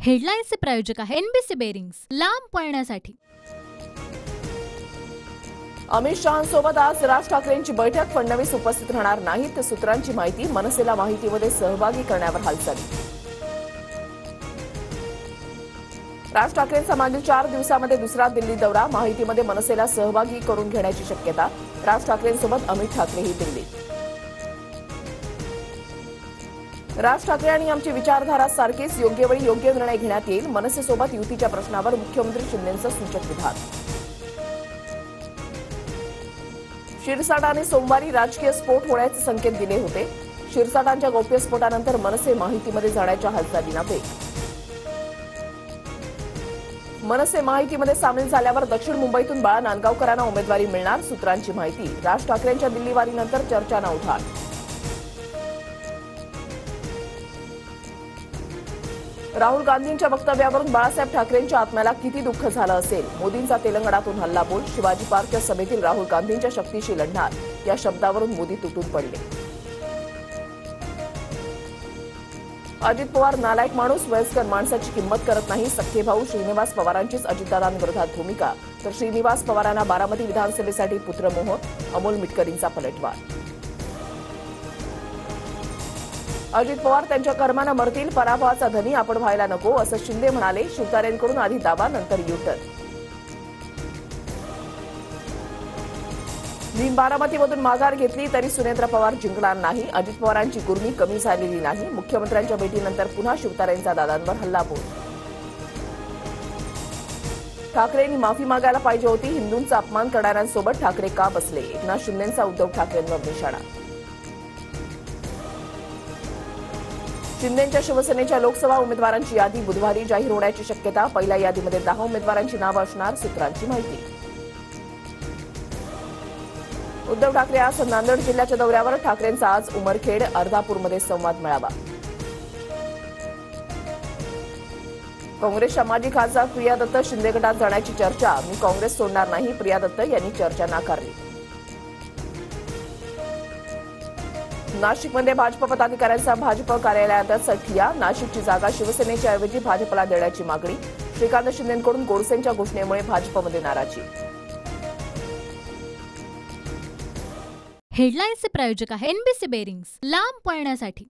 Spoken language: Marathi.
हेडलाईन्सचे प्रायोजक आहे एनबीसी बेरिंग्स, लांब पळण्यासाठी। अमित शहांसोबत आज राज ठाकरेंची बैठक, फडणवीस उपस्थित राहणार नाहीत। सूत्रांची माहिती, मनसेला माहितीमध्ये सहभागी करण्यावर हालचाली। राज ठाकरेंचा मागील 4 दिवसांमध्ये दुसरा दिल्ली दौरा, माहितीमध्ये मनसेला सहभागी करून घेण्याची शक्यता। राज ठाकरेंसोबत अमित ठाकरेही दिल्लीत। राज ठाकरे आणि आमची विचारधारा सारखीच, योग्य वेळी योग्य निर्णय घेण्यात येईल। मनसेसोबत युतीच्या प्रश्नावर मुख्यमंत्री शिंदेंचं सूचक विधान। शिरसाटाने सोमवारी राजकीय स्फोट होण्याचे संकेत दिले होते। शिरसाटांच्या गौप्यस्फोटानंतर मनसे माहितीमध्ये जाण्याच्या हालचालींना वेग। मनसे माहितीमध्ये सामील झाल्यावर दक्षिण मुंबईतून बाळा नांदगावकरांना उमेदवारी मिळणार। सूत्रांची माहिती, राज ठाकरेंच्या दिल्लीवारीनंतर चर्चांना उधाण। राहुल गांधींच्या वक्तव्यावरून बाळासाहेब ठाकरेंच्या आत्म्याला किती दुःख झालं असेल। मोदींचा तेलंगणातून हल्लाबोल, शिवाजी पार्कच्या सभेतील राहुल गांधींच्या शक्तीशी लढणार या शब्दावरून मोदी तुटून पडले। अजित पवार नालायक माणूस, वयस्कर माणसाची किंमत करत नाही। सख्खे भाऊ श्रीनिवास पवारांचीच अजितदादांविरोधात भूमिका, तर श्रीनिवास पवारांना बारामती विधानसभेसाठी पुत्रमोह, अमोल मिटकरींचा पलटवार। अजित पवार त्यांच्या कर्मानं मरतील, पराभवाचा धनी आपण व्हायला नको असं शिंदे म्हणाले। शिवतारेंकडून आधी दावा, नंतर युटर्न। मी बारामतीमधून माघार घेतली तरी सुनेत्रा पवार जिंकणार नाही। अजित पवारांची गुर्मी कमी झालेली नाही। मुख्यमंत्र्यांच्या भेटीनंतर पुन्हा शिवतारेंचा दादांवर हल्लाबोल। ठाकरेंनी माफी मागायला पाहिजे होती। हिंदूंचा अपमान करणाऱ्यांसोबत ठाकरे का बसले? एकनाथ शिंदेंचा उद्धव ठाकरेंवर निशाणा। शिंदेंच्या शिवसेनेच्या लोकसभा उमेदवारांची यादी बुधवारी जाहीर होण्याची शक्यता। पहिल्या यादीमध्ये 10 उमेदवारांची नावं असणार। सूत्रांची माहिती, उद्धव ठाकरे आज नांदेड जिल्ह्याच्या दौऱ्यावर। ठाकरेंचा आज उमरखेड, अर्धापूरमध्ये संवाद मेळावा। काँग्रेसच्या माजी खासदार प्रिया दत्त शिंदे गटात जाण्याची चर्चा। मी काँग्रेस सोडणार नाही, प्रिया दत्त यांनी चर्चा नाकारली। नाशिकमध्ये भाजप पदाधिकाऱ्यांचा भाजप कार्यालयातच ठिय्या। नाशिकची जागा शिवसेनेच्या ऐवजी भाजपला देण्याची मागणी। श्रीकांत शिंदेंकडून गोडसेंच्या घोषणेमुळे भाजपमध्ये नाराजी। हेडलाईन्सचे प्रायोजक आहे एनबीसी बेरिंग्स, लांब पळण्यासाठी।